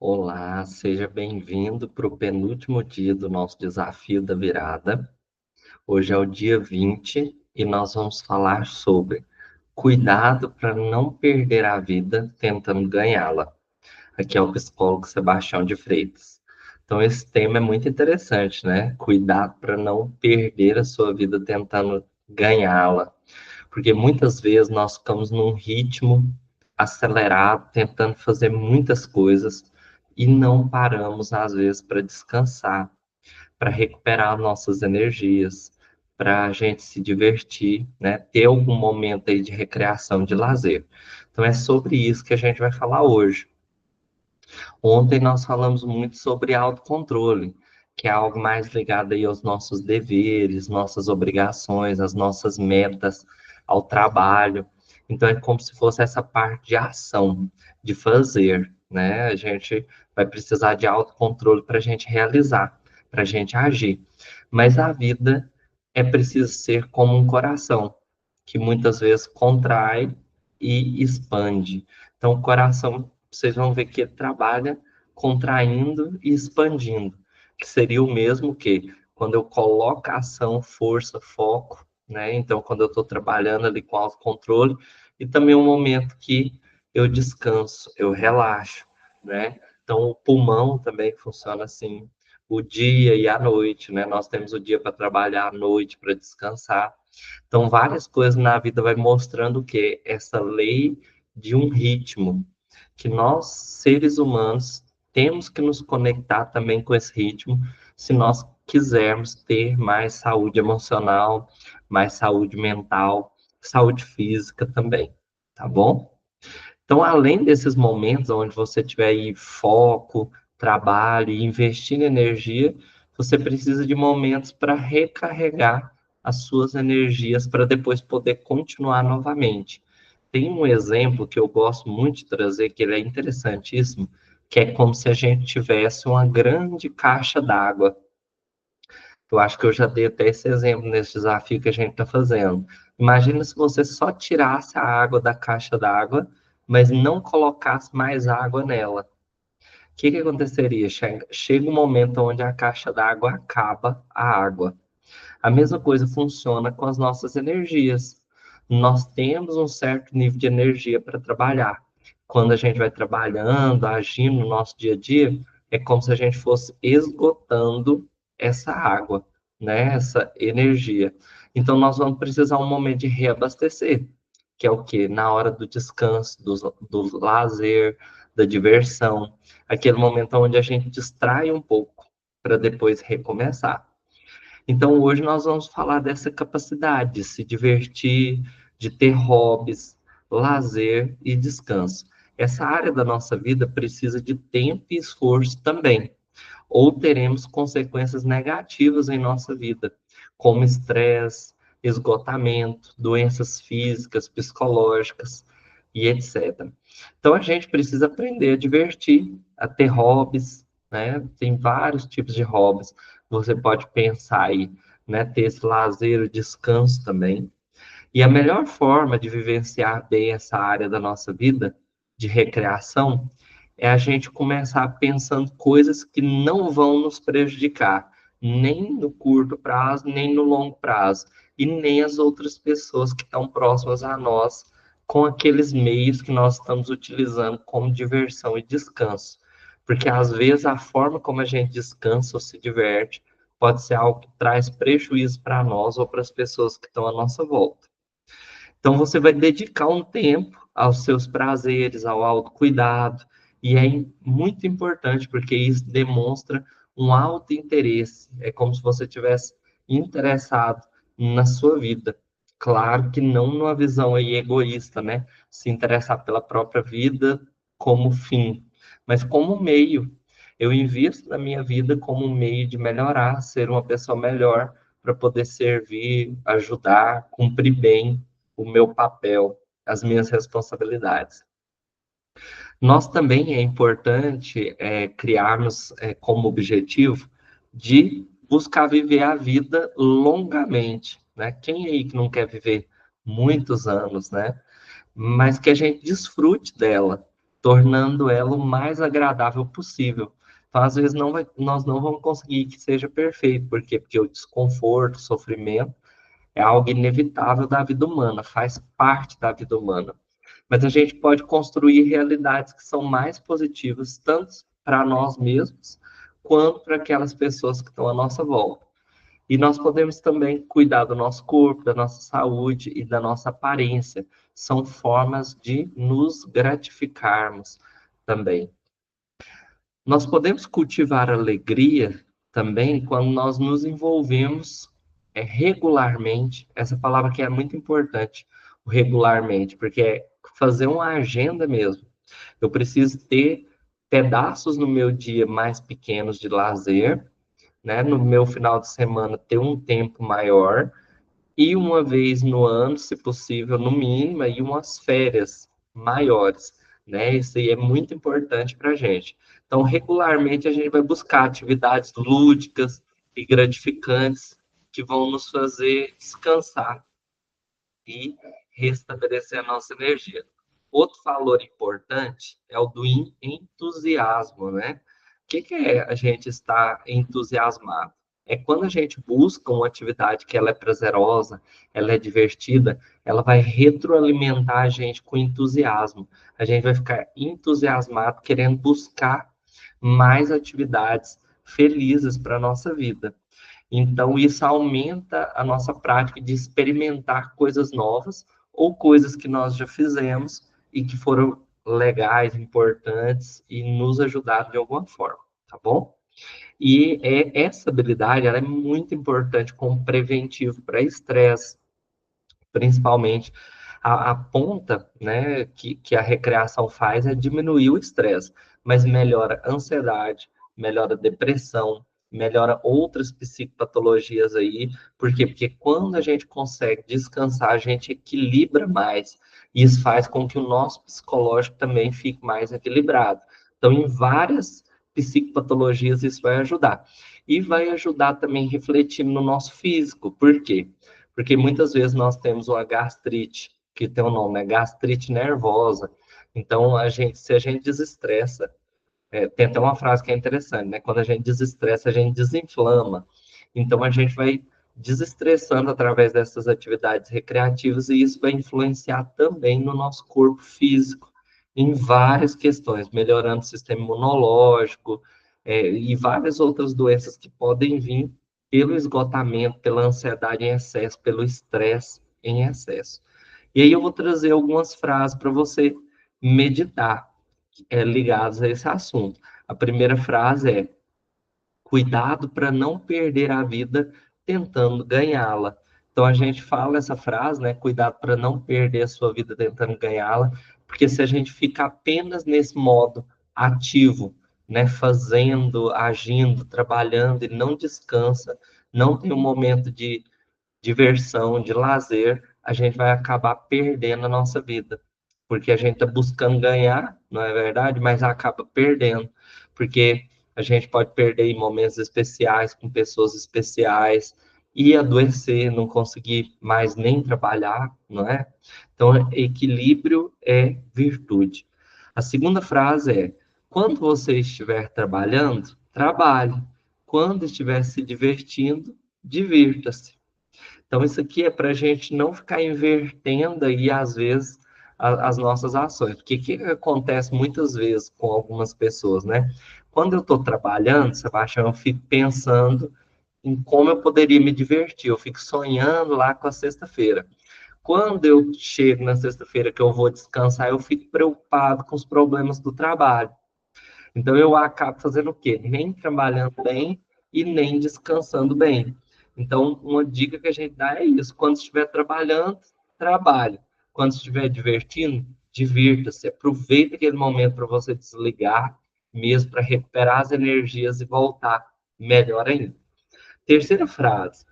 Olá, seja bem-vindo para o penúltimo dia do nosso desafio da virada. Hoje é o dia 20 e nós vamos falar sobre cuidado para não perder a vida tentando ganhá-la. Aqui é o psicólogo Sebastião de Freitas. Então, esse tema é muito interessante, né? Cuidado para não perder a sua vida tentando ganhá-la. Porque muitas vezes nós ficamos num ritmo acelerado, tentando fazer muitas coisas e não paramos, às vezes, para descansar, para recuperar nossas energias, para a gente se divertir, né? Ter algum momento aí de recreação, de lazer. Então, é sobre isso que a gente vai falar hoje. Ontem nós falamos muito sobre autocontrole, que é algo mais ligado aí aos nossos deveres, nossas obrigações, as nossas metas, ao trabalho. Então é como se fosse essa parte de ação, de fazer, né? A gente vai precisar de autocontrole para a gente realizar, para a gente agir. Mas a vida é preciso ser como um coração, que muitas vezes contrai e expande. Então, o coração, vocês vão ver que ele trabalha contraindo e expandindo, que seria o mesmo que quando eu coloco ação, força, foco, né? Então, quando eu estou trabalhando ali com autocontrole, e também um momento que eu descanso, eu relaxo, né? Então, o pulmão também funciona assim, o dia e a noite, né? Nós temos o dia para trabalhar, a noite para descansar. Então, várias coisas na vida vai mostrando que essa lei de um ritmo, que nós, seres humanos, temos que nos conectar também com esse ritmo, se nós quisermos ter mais saúde emocional, mais saúde mental, saúde física também, tá bom? Então, além desses momentos onde você tiver aí foco, trabalho e investir em energia, você precisa de momentos para recarregar as suas energias para depois poder continuar novamente. Tem um exemplo que eu gosto muito de trazer, que ele é interessantíssimo, que é como se a gente tivesse uma grande caixa d'água. Eu acho que eu já dei até esse exemplo nesse desafio que a gente está fazendo. Imagina se você só tirasse a água da caixa d'água, mas não colocasse mais água nela. O que que aconteceria? Chega um momento onde a caixa d'água acaba a água. A mesma coisa funciona com as nossas energias. Nós temos um certo nível de energia para trabalhar. Quando a gente vai trabalhando, agindo no nosso dia a dia, é como se a gente fosse esgotando essa água, né? Essa energia. Então, nós vamos precisar um momento de reabastecer, que é o quê? Na hora do descanso, do lazer, da diversão, aquele momento onde a gente distrai um pouco para depois recomeçar. Então, hoje nós vamos falar dessa capacidade de se divertir, de ter hobbies, lazer e descanso. Essa área da nossa vida precisa de tempo e esforço também, ou teremos consequências negativas em nossa vida, como estresse, esgotamento, doenças físicas, psicológicas e etc. Então, a gente precisa aprender a divertir, a ter hobbies, né? Tem vários tipos de hobbies. Você pode pensar aí, né? Ter esse lazer, o descanso também. E a melhor forma de vivenciar bem essa área da nossa vida, de recreação, é a gente começar pensando coisas que não vão nos prejudicar, nem no curto prazo, nem no longo prazo, e nem as outras pessoas que estão próximas a nós, com aqueles meios que nós estamos utilizando como diversão e descanso. Porque às vezes a forma como a gente descansa ou se diverte pode ser algo que traz prejuízo para nós ou para as pessoas que estão à nossa volta. Então, você vai dedicar um tempo aos seus prazeres, ao autocuidado, e é muito importante, porque isso demonstra um alto interesse. É como se você tivesse interessado na sua vida. Claro que não numa visão aí egoísta, né? Se interessar pela própria vida como fim, mas como meio. Eu invisto na minha vida como um meio de melhorar, ser uma pessoa melhor, para poder servir, ajudar, cumprir bem o meu papel, as minhas responsabilidades. Nós também é importante criarmos como objetivo de buscar viver a vida longamente, né? Quem aí que não quer viver muitos anos, né? Mas que a gente desfrute dela. tornando ela o mais agradável possível. Então, às vezes, nós não vamos conseguir que seja perfeito. Por quê? Porque o desconforto, o sofrimento é algo inevitável da vida humana, faz parte da vida humana. Mas a gente pode construir realidades que são mais positivas, tanto para nós mesmos, quanto para aquelas pessoas que estão à nossa volta. E nós podemos também cuidar do nosso corpo, da nossa saúde e da nossa aparência. São formas de nos gratificarmos também. Nós podemos cultivar alegria também quando nós nos envolvemos regularmente. Essa palavra que é muito importante, o regularmente, porque é fazer uma agenda mesmo. Eu preciso ter pedaços no meu dia mais pequenos de lazer, né? No meu final de semana ter um tempo maior e uma vez no ano, se possível, no mínimo, e umas férias maiores, né? Isso aí é muito importante para a gente. Então, regularmente, a gente vai buscar atividades lúdicas e gratificantes que vão nos fazer descansar e restabelecer a nossa energia. Outro valor importante é o do entusiasmo, né? O que é a gente estar entusiasmado? É quando a gente busca uma atividade que ela é prazerosa, ela é divertida, ela vai retroalimentar a gente com entusiasmo. A gente vai ficar entusiasmado, querendo buscar mais atividades felizes para a nossa vida. Então, isso aumenta a nossa prática de experimentar coisas novas ou coisas que nós já fizemos e que foram legais, importantes e nos ajudaram de alguma forma, tá bom? E essa habilidade ela é muito importante como preventivo para estresse, principalmente a ponta, né, que a recreação faz é diminuir o estresse, mas melhora a ansiedade, melhora a depressão, melhora outras psicopatologias aí, por quê? Porque quando a gente consegue descansar, a gente equilibra mais, e isso faz com que o nosso psicológico também fique mais equilibrado. Então, em várias psicopatologias, isso vai ajudar. E vai ajudar também refletindo no nosso físico, por quê? Porque muitas vezes nós temos uma gastrite, que tem um nome, é gastrite nervosa. Então, se a gente desestressa, tem até uma frase que é interessante, né? Quando a gente desestressa, a gente desinflama. Então, a gente vai desestressando através dessas atividades recreativas e isso vai influenciar também no nosso corpo físico, em várias questões, melhorando o sistema imunológico, e várias outras doenças que podem vir pelo esgotamento, pela ansiedade em excesso, pelo estresse em excesso. E aí eu vou trazer algumas frases para você meditar, ligadas a esse assunto. A primeira frase é: cuidado para não perder a vida tentando ganhá-la. Então a gente fala essa frase, né? Cuidado para não perder a sua vida tentando ganhá-la, porque se a gente fica apenas nesse modo ativo, né? Fazendo, agindo, trabalhando e não descansa, não tem um momento de diversão, de lazer, a gente vai acabar perdendo a nossa vida. Porque a gente está buscando ganhar, não é verdade? Mas acaba perdendo. Porque a gente pode perder em momentos especiais, com pessoas especiais, e adoecer, não conseguir mais nem trabalhar, não é? Então, equilíbrio é virtude. A segunda frase é: quando você estiver trabalhando, trabalhe. Quando estiver se divertindo, divirta-se. Então, isso aqui é para a gente não ficar invertendo aí, às vezes, as nossas ações. Porque o que acontece muitas vezes com algumas pessoas, né? Quando eu estou trabalhando, Sebastião, eu fico pensando em como eu poderia me divertir. Eu fico sonhando lá com a sexta-feira. Quando eu chego na sexta-feira que eu vou descansar, eu fico preocupado com os problemas do trabalho. Então eu acabo fazendo o quê? Nem trabalhando bem e nem descansando bem. Então, uma dica que a gente dá é isso: quando estiver trabalhando, trabalhe. Quando estiver divertindo, divirta-se. Aproveita aquele momento para você desligar, mesmo para recuperar as energias e voltar melhor ainda. Terceira frase: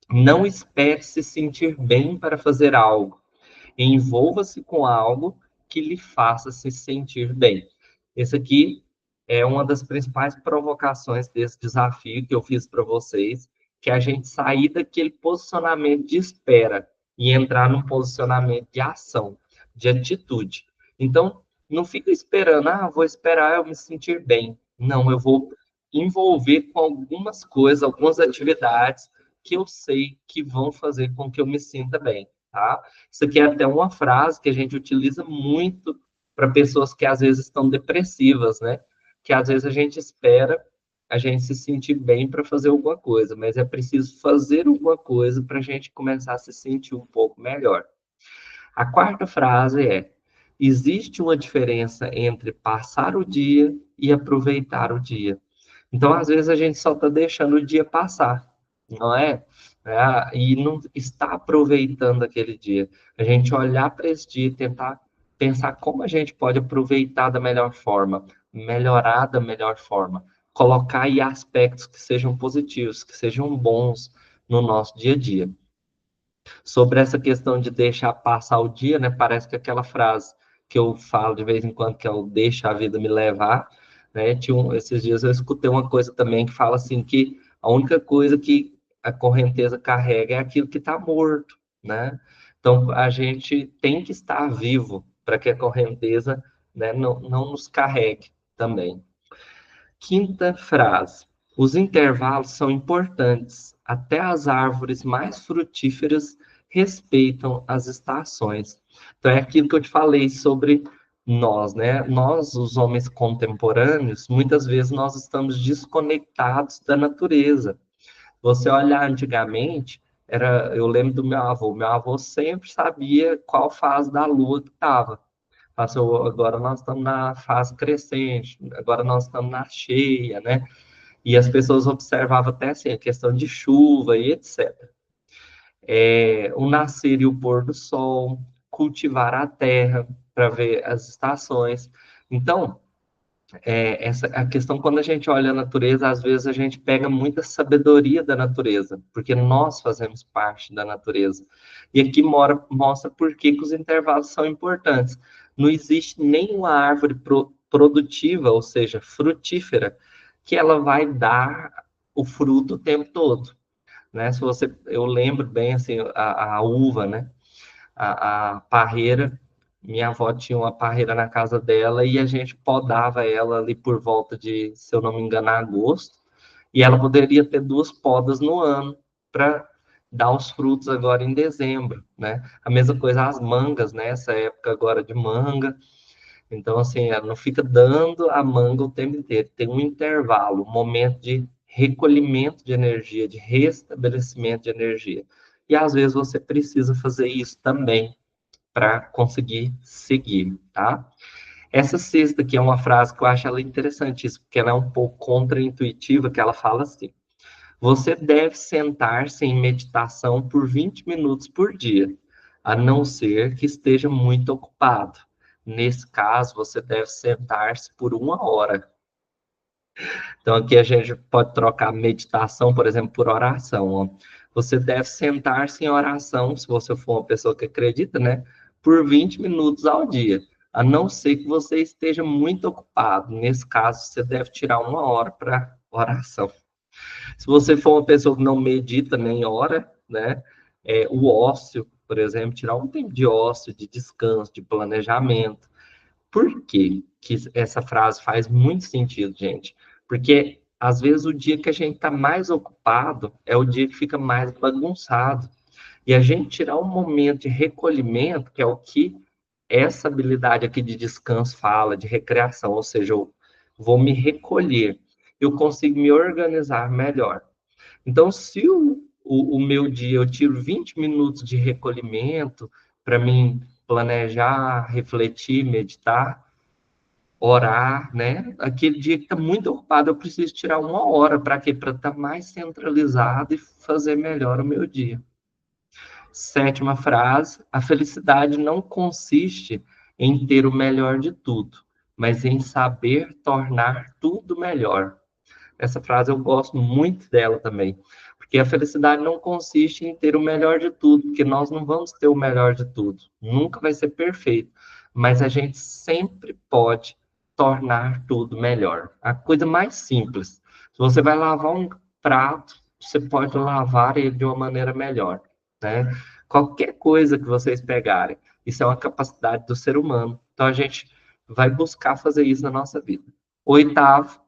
não espere se sentir bem para fazer algo. Envolva-se com algo que lhe faça se sentir bem. Esse aqui é uma das principais provocações desse desafio que eu fiz para vocês, que é a gente sair daquele posicionamento de espera e entrar num posicionamento de ação, de atitude. Então, Não fica esperando, vou esperar eu me sentir bem. Não, eu vou envolver com algumas coisas, algumas atividades que eu sei que vão fazer com que eu me sinta bem, tá? Isso aqui é até uma frase que a gente utiliza muito para pessoas que às vezes estão depressivas, né? Que às vezes a gente espera a gente se sentir bem para fazer alguma coisa, mas é preciso fazer alguma coisa para a gente começar a se sentir um pouco melhor. A quarta frase é: existe uma diferença entre passar o dia e aproveitar o dia. Então, às vezes, a gente só está deixando o dia passar, não é? E não está aproveitando aquele dia. A gente olhar para esse dia e tentar pensar como a gente pode aproveitar da melhor forma, melhorar da melhor forma, colocar aí aspectos que sejam positivos, que sejam bons no nosso dia a dia. Sobre essa questão de deixar passar o dia, né? Parece que aquela frase que eu falo de vez em quando, que é o deixa a vida me levar, né? Esses dias eu escutei uma coisa também que fala assim que a única coisa que a correnteza carrega é aquilo que está morto, né? Então a gente tem que estar vivo para que a correnteza, né, não nos carregue também. Quinta frase. Os intervalos são importantes. Até as árvores mais frutíferas respeitam as estações. Então, é aquilo que eu te falei sobre nós, né? Nós, os homens contemporâneos, muitas vezes nós estamos desconectados da natureza. Você olhar antigamente, eu lembro do meu avô. Meu avô sempre sabia qual fase da lua que estava. Passou, agora nós estamos na fase crescente, agora nós estamos na cheia, né? E as pessoas observavam até assim, a questão de chuva e etc. O nascer e o pôr do sol, cultivar a terra para ver as estações. Então, a questão, quando a gente olha a natureza, às vezes a gente pega muita sabedoria da natureza, porque nós fazemos parte da natureza. E aqui mostra por que os intervalos são importantes. Não existe nenhuma árvore produtiva, ou seja, frutífera, que ela vai dar o fruto o tempo todo, né? Eu lembro bem assim a uva, né? A parreira. Minha avó tinha uma parreira na casa dela e a gente podava ela ali por volta de, se eu não me engano, agosto. E ela poderia ter duas podas no ano para dar os frutos agora em dezembro, né? A mesma coisa as mangas, né? Essa época agora de manga. Então, assim, ela não fica dando a manga o tempo inteiro. Tem um intervalo, um momento de recolhimento de energia, de restabelecimento de energia. E às vezes você precisa fazer isso também para conseguir seguir, tá? Essa sexta aqui é uma frase que eu acho ela interessantíssima, porque ela é um pouco contraintuitiva, que ela fala assim: você deve sentar-se em meditação por 20 minutos por dia, a não ser que esteja muito ocupado. Nesse caso, você deve sentar-se por 1 hora. Então, aqui a gente pode trocar meditação, por exemplo, por oração. Ó. Você deve sentar-se em oração, se você for uma pessoa que acredita, né? Por 20 minutos ao dia, a não ser que você esteja muito ocupado. Nesse caso, você deve tirar 1 hora para oração. Se você for uma pessoa que não medita nem ora, né? O ócio, por exemplo, tirar um tempo de ócio, de descanso, de planejamento. Por quê que essa frase faz muito sentido, gente? Porque às vezes o dia que a gente está mais ocupado é o dia que fica mais bagunçado. E a gente tirar um momento de recolhimento, que é o que essa habilidade aqui de descanso fala, de recreação, ou seja, eu vou me recolher, eu consigo me organizar melhor. Então, se o meu dia eu tiro 20 minutos de recolhimento para mim planejar, refletir, meditar, orar, né? Aquele dia que está muito ocupado, eu preciso tirar 1 hora para quê? Para estar mais centralizado e fazer melhor o meu dia. Sétima frase: a felicidade não consiste em ter o melhor de tudo, mas em saber tornar tudo melhor. Essa frase eu gosto muito dela também, porque a felicidade não consiste em ter o melhor de tudo, porque nós não vamos ter o melhor de tudo, nunca vai ser perfeito, mas a gente sempre pode tornar tudo melhor. A coisa mais simples, se você vai lavar um prato, você pode lavar ele de uma maneira melhor, né? Qualquer coisa que vocês pegarem, isso é uma capacidade do ser humano. Então a gente vai buscar fazer isso na nossa vida. Oitavo,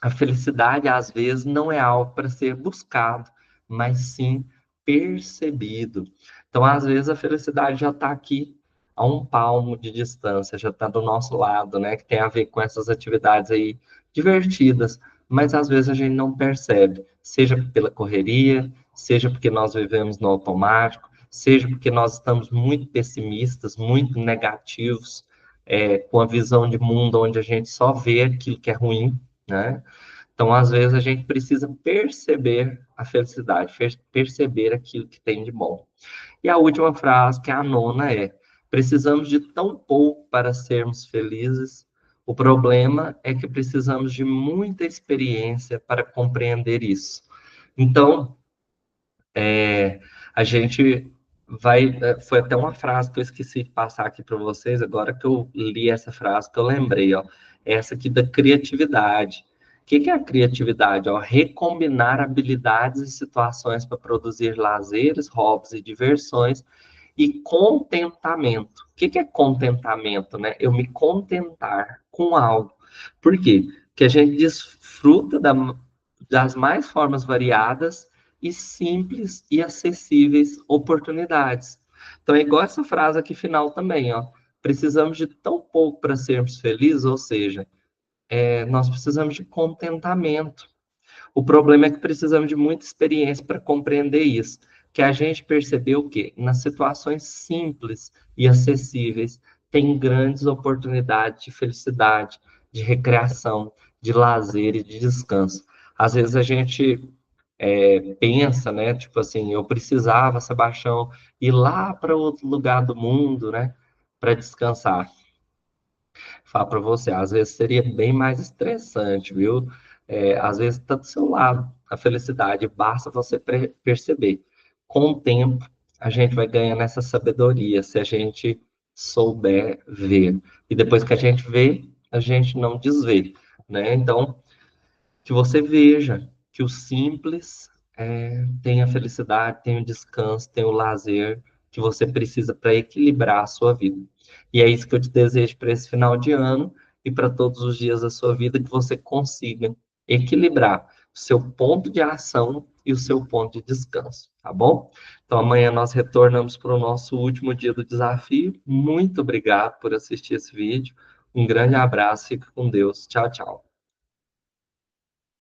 a felicidade, às vezes, não é algo para ser buscado, mas sim percebido. Então, às vezes, a felicidade já está aqui a um palmo de distância, já está do nosso lado, né? Que tem a ver com essas atividades aí divertidas, mas às vezes a gente não percebe, seja pela correria, seja porque nós vivemos no automático, seja porque nós estamos muito pessimistas, muito negativos, com a visão de mundo onde a gente só vê aquilo que é ruim, né? Então, às vezes, a gente precisa perceber a felicidade, perceber aquilo que tem de bom. E a última frase, que é a nona, é: precisamos de tão pouco para sermos felizes. O problema é que precisamos de muita experiência para compreender isso. Então, a gente vai. Foi até uma frase que eu esqueci de passar aqui para vocês, agora que eu li essa frase, que eu lembrei, ó. Essa aqui da criatividade. O que que é a criatividade? Ó, recombinar habilidades e situações para produzir lazeres, hobbies e diversões e contentamento. O que que é contentamento, né? Eu me contentar com algo. Por quê? Porque a gente desfruta das mais formas variadas e simples e acessíveis oportunidades. Então, é igual essa frase aqui final também, ó. Precisamos de tão pouco para sermos felizes, ou seja, nós precisamos de contentamento. O problema é que precisamos de muita experiência para compreender isso. Que a gente percebeu que nas situações simples e acessíveis tem grandes oportunidades de felicidade, de recreação, de lazer e de descanso. Às vezes a gente pensa, né? Tipo assim, eu precisava, Sebastião, ir lá para outro lugar do mundo, né? Para descansar. Falar para você, às vezes seria bem mais estressante, viu? Às vezes está do seu lado a felicidade, basta você perceber. Com o tempo, a gente vai ganhando essa sabedoria, se a gente souber ver. E depois que a gente vê, a gente não desvê, né? Então, que você veja que o simples tem a felicidade, tem o descanso, tem o lazer que você precisa para equilibrar a sua vida. E é isso que eu te desejo para esse final de ano e para todos os dias da sua vida, que você consiga equilibrar o seu ponto de ação e o seu ponto de descanso, tá bom? Então amanhã nós retornamos para o nosso último dia do desafio. Muito obrigado por assistir esse vídeo. Um grande abraço, fique com Deus. Tchau, tchau.